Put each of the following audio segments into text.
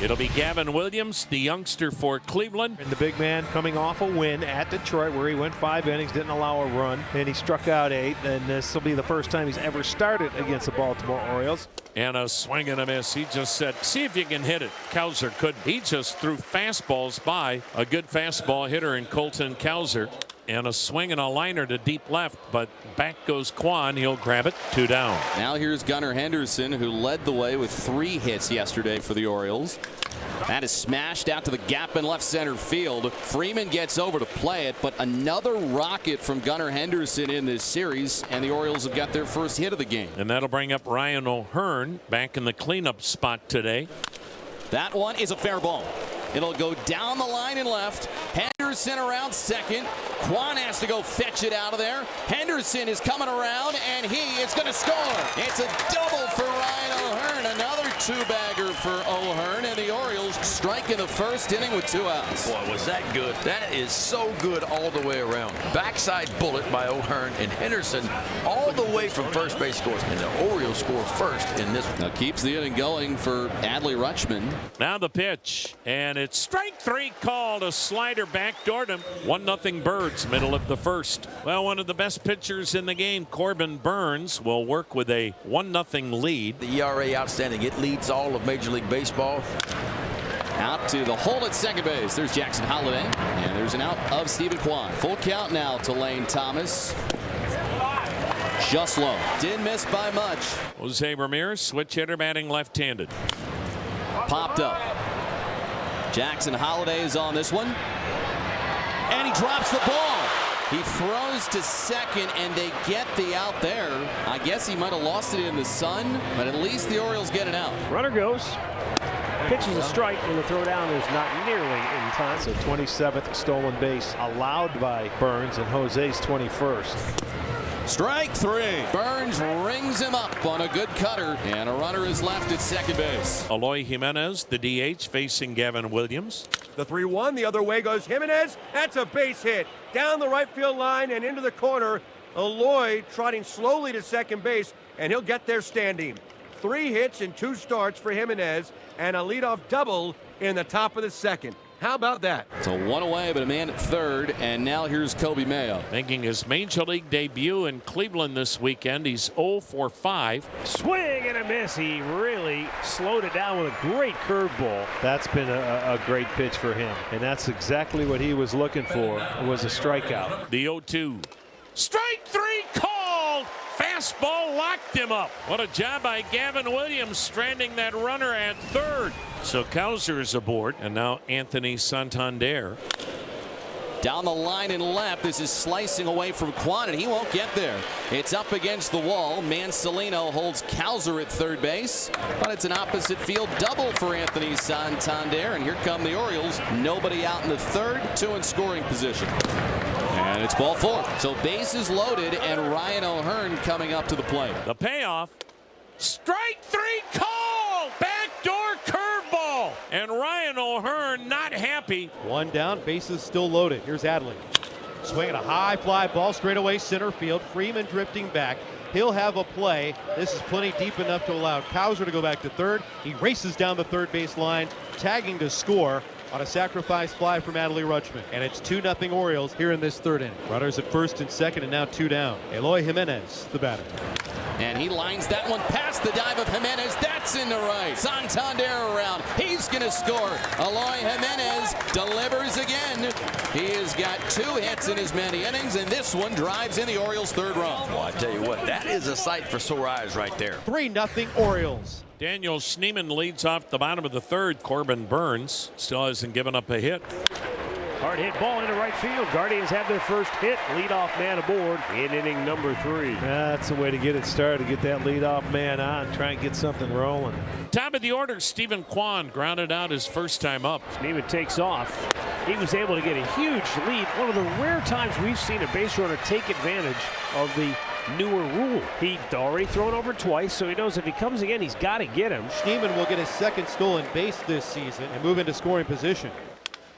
It'll be Gavin Williams, the youngster for Cleveland. And the big man coming off a win at Detroit where he went 5 innings, didn't allow a run, and he struck out 8. And this will be the first time he's ever started against the Baltimore Orioles. And a swing and a miss. He just said, see if you can hit it. Cowser couldn't. He just threw fastballs by a good fastball hitter in Colton Cowser. And a swing and a liner to deep left, but back goes Kwan. He'll grab it. 2 down. Now here's Gunnar Henderson, who led the way with 3 hits yesterday for the Orioles. That is smashed out to the gap in left center field. Freeman gets over to play it, but another rocket from Gunnar Henderson in this series, and the Orioles have got their first hit of the game. And that'll bring up Ryan O'Hearn back in the cleanup spot today. That one is a fair ball. It'll go down the line and left. Henderson around second. Kwan has to go fetch it out of there. Henderson is coming around, and he is going to score. It's a double for Ryan O'Hearn. Another 2-bagger for O'Hearn, and the Orioles strike in the first inning with 2 outs. Boy, was that good. That is so good all the way around. Backside bullet by O'Hearn, and Henderson all the way from first base scores. And the Orioles score first in this one. Now keeps the inning going for Adley Rutschman. Now the pitch, and it's strike 3 called. A slider backdoored him. 1-0 Birds, middle of the first. Well, one of the best pitchers in the game, Corbin Burns, will work with a 1-0 lead. The ERA outstanding. It leads all of Major League Baseball. Out to the hole at second base. There's Jackson Holliday, and there's an out of Stephen Kwan. Full count now to Lane Thomas. Just low. Didn't miss by much. Jose Ramirez, switch hitter, batting left-handed. Popped up. Jackson Holliday is on this one, and he drops the ball. He throws to second, and they get the out there. I guess he might have lost it in the sun, but at least the Orioles get it out. Runner goes. Pitches a strike, and the throw down is not nearly in time. So 27th stolen base allowed by Burns, and Jose's 21st. Strike 3. Burns rings him up on a good cutter, and a runner is left at second base. Eloy Jimenez, the DH, facing Gavin Williams. The 3-1, the other way goes Jimenez. That's a base hit. Down the right field line and into the corner. Eloy trotting slowly to second base, and he'll get there standing. 3 hits in 2 starts for Jimenez, and a leadoff double in the top of the second. How about that? So 1 away, but a man at third, and now here's Kobe Mayo. Making his Major League debut in Cleveland this weekend. He's 0 for 5. Swing and a miss. He really slowed it down with a great curveball. That's been a great pitch for him, and that's exactly what he was looking for, was a strikeout. The 0-2. Strike 3 called. Fastball locked him up. What a job by Gavin Williams stranding that runner at third. So Cowser is aboard, and now Anthony Santander. Down the line and left. This is slicing away from Kwan, and he won't get there. It's up against the wall. Mancelino holds Cowser at third base, but it's an opposite field double for Anthony Santander, and here come the Orioles. Nobody out in the third, 2 in scoring position. And it's ball 4. So bases loaded, and Ryan O'Hearn coming up to the plate. The payoff. Strike 3 called. Backdoor curveball. And Ryan O'Hearn not happy. 1 down, bases still loaded. Here's Adley. Swinging a high fly ball straight away center field. Freeman drifting back. He'll have a play. This is plenty deep enough to allow Cowser to go back to third. He races down the third base line, tagging to score on a sacrifice fly from Adley Rutschman. And it's 2-0 Orioles here in this third inning. Runners at first and second, and now 2 down. Eloy Jimenez, the batter. And he lines that one past the dive of Jimenez. That's in the right. Santander around. He's going to score. Eloy Jimenez delivers again. He has got 2 hits in as many innings, and this one drives in the Orioles' third run. Well, I tell you what, that is a sight for sore eyes right there. 3-0 Orioles. Daniel Schneemann leads off the bottom of the third. Corbin Burns still hasn't given up a hit. Hard hit ball into right field. Guardians have their first hit. Leadoff man aboard in inning number 3. That's the way to get it started. Get that leadoff man on. Try and get something rolling. Top of the order, Stephen Kwan grounded out his first time up. Schneemann takes off. He was able to get a huge lead. One of the rare times we've seen a base runner take advantage of the newer rule. He'd already thrown over twice, so he knows if he comes again, he's got to get him. Schneemann will get his second stolen base this season and move into scoring position.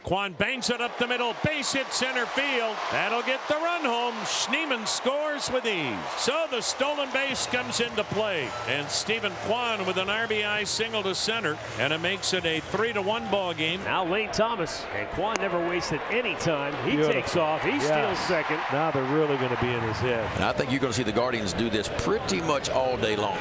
Kwan bangs it up the middle. Base hit center field. That'll get the run home. Schneemann scores with ease. So the stolen base comes into play. And Stephen Kwan with an RBI single to center. And it makes it a 3-1 ball game. Now Lane Thomas. And Kwan never wasted any time. He takes off. He steals second. Now they're really going to be in his head. And I think you're going to see the Guardians do this pretty much all day long.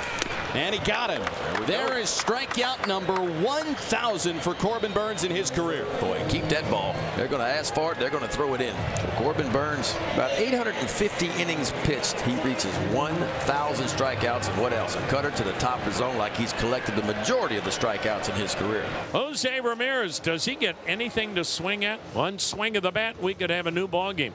And he got him. There is strikeout number 1,000 for Corbin Burnes in his career. Boy, keep that ball. They're going to ask for it. They're going to throw it in. So Corbin Burnes, about 850 innings pitched. He reaches 1,000 strikeouts. And what else? A cutter to the top of the zone like he's collected the majority of the strikeouts in his career. Jose Ramirez, does he get anything to swing at? One swing of the bat, we could have a new ball game.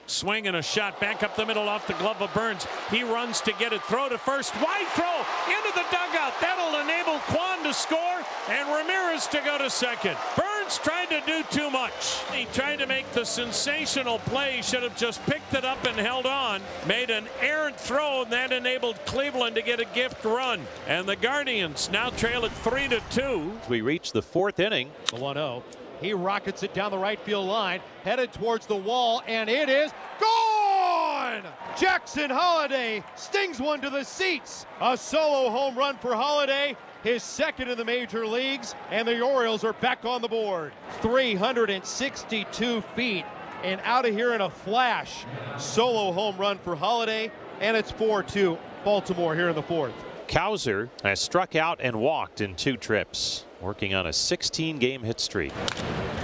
Swing and a shot back up the middle off the glove of Burnes. He runs to get it. Throw to first. Wide throw into the dugout. That'll enable Kwan to score and Ramirez to go to second. Burnes tried to do too much. He tried to make the sensational play. He should have just picked it up and held on. Made an errant throw, and that enabled Cleveland to get a gift run. And the Guardians now trail at 3-2. We reach the fourth inning. The 1-0. He rockets it down the right field line, headed towards the wall, and it is gone! Jackson Holliday stings one to the seats. A solo home run for Holliday, his second in the major leagues, and the Orioles are back on the board. 362 feet and out of here in a flash. Solo home run for Holliday, and it's 4-2 Baltimore here in the fourth. Cowser has struck out and walked in 2 trips, working on a 16-game hit streak.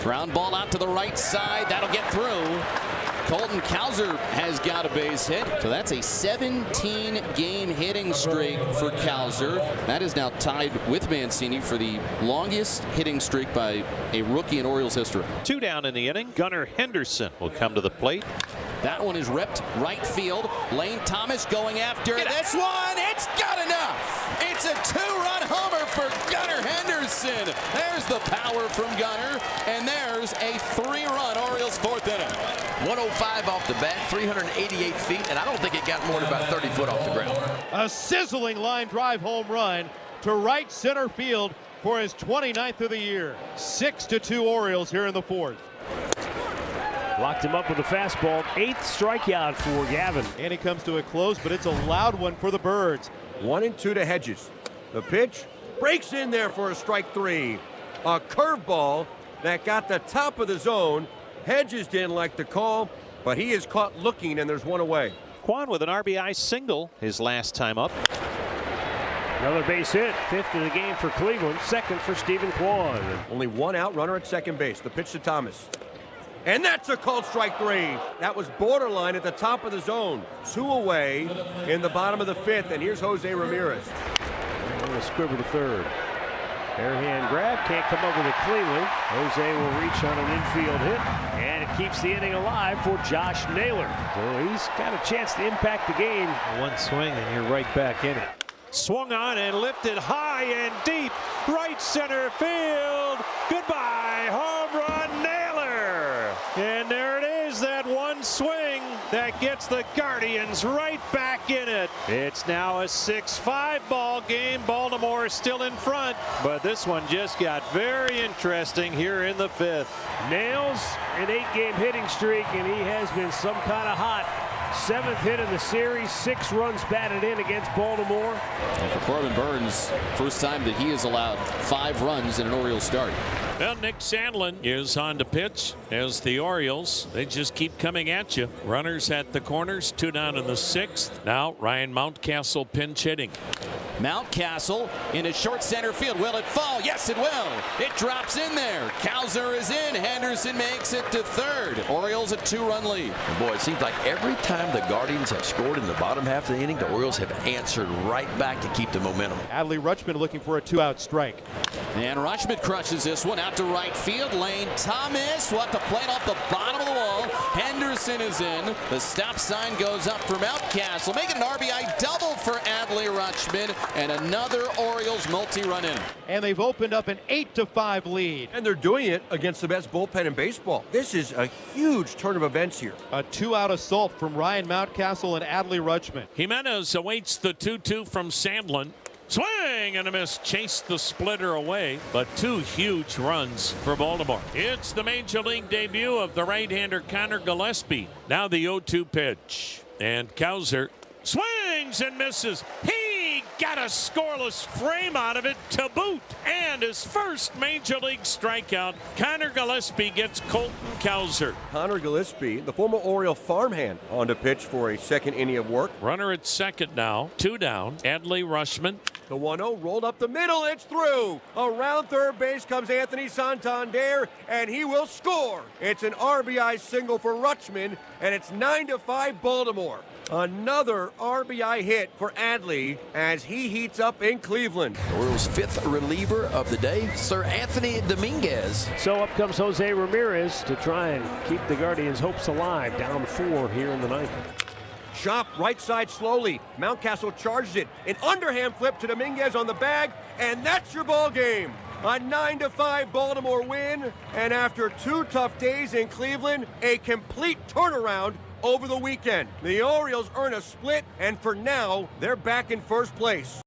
Ground ball out to the right side. That'll get through. Colton Cowser has got a base hit. So that's a 17-game hitting streak for Cowser. That is now tied with Mancini for the longest hitting streak by a rookie in Orioles history. 2 down in the inning. Gunnar Henderson will come to the plate. That one is ripped right field. Lane Thomas going after this one. It's got enough. It's a 2-run homer for Gunnar Henderson. There's the power from Gunnar, and there's a 3-run Orioles fourth inning. 105 off the bat, 388 feet, and I don't think it got more than about 30 foot off the ground. A sizzling line drive home run to right center field for his 29th of the year. 6-2 Orioles here in the fourth. Locked him up with a fastball. 8th strikeout for Gavin. And he comes to a close, but it's a loud one for the Birds. 1-2 to Hedges. The pitch breaks in there for a strike 3. A curveball that got the top of the zone. Hedges didn't like the call, but he is caught looking, and there's one away. Kwan with an RBI single his last time up. Another base hit. 5th of the game for Cleveland. 2nd for Stephen Kwan. Only 1 out, runner at second base. The pitch to Thomas. And that's a called strike 3. That was borderline at the top of the zone. 2 away in the bottom of the 5th, and here's Jose Ramirez. And a squib to third. Barehand grab, can't come up with it cleanly. Jose will reach on an infield hit, and it keeps the inning alive for Josh Naylor. So he's got a chance to impact the game. One swing and you're right back in it. Swung on and lifted high and deep. Right center field. Goodbye. Home run, Naylor. And there it is, that one swing that gets the Guardians right back in it. It's now a 6-5 ball game. Baltimore is still in front, but this one just got very interesting here in the 5th. Nails an 8-game hitting streak, and he has been some kind of hot. 7th hit in the series, 6 runs batted in against Baltimore. And for Corbin Burnes, first time that he has allowed 5 runs in an Orioles start. Well, Nick Sandlin is on to pitch as the Orioles. They just keep coming at you. Runners at the corners, 2 down in the 6th. Now Ryan Mountcastle pinch hitting. Mountcastle in a short center field. Will it fall? Yes, it will. It drops in there. Cowser is in. Henderson makes it to 3rd. Orioles a 2-run lead. And boy, it seems like every time the Guardians have scored in the bottom half of the inning, the Orioles have answered right back to keep the momentum. Adley Rutschman looking for a 2-out strike. And Rutschman crushes this one out to right field. Lane Thomas will have to play it off the bottom of the wall. Henderson is in. The stop sign goes up for Mountcastle, making an RBI double for Adley Rutschman, and another Orioles multi-run inning. And they've opened up an 8-5 lead. And they're doing it against the best bullpen in baseball. This is a huge turn of events here. A 2-out assault from Ryan Mountcastle and Adley Rutschman. Jimenez awaits the 2-2 from Sandlin. Swing and a miss. Chased the splitter away, but 2 huge runs for Baltimore. It's the major league debut of the right-hander Connor Gillespie. Now the 0-2 pitch. And Cowser swings and misses. He got a scoreless frame out of it to boot. And his first major league strikeout. Connor Gillespie gets Colton Cowser. Connor Gillespie, the former Oriole farmhand, on to pitch for a second inning of work. Runner at second now. 2 down. Adley Rushman. The 1-0 rolled up the middle. It's through. Around third base comes Anthony Santander, and he will score. It's an RBI single for Rutschman, and it's 9-5 Baltimore. Another RBI hit for Adley as he heats up in Cleveland. The Orioles' 5th reliever of the day, Sir Anthony Dominguez. So up comes Jose Ramirez to try and keep the Guardians' hopes alive. Down 4 here in the 9th. Chopped right side slowly. Mountcastle charges it. An underhand flip to Dominguez on the bag, and that's your ball game. A 9-5 Baltimore win, and after 2 tough days in Cleveland, a complete turnaround over the weekend. The Orioles earn a split, and for now, they're back in first place.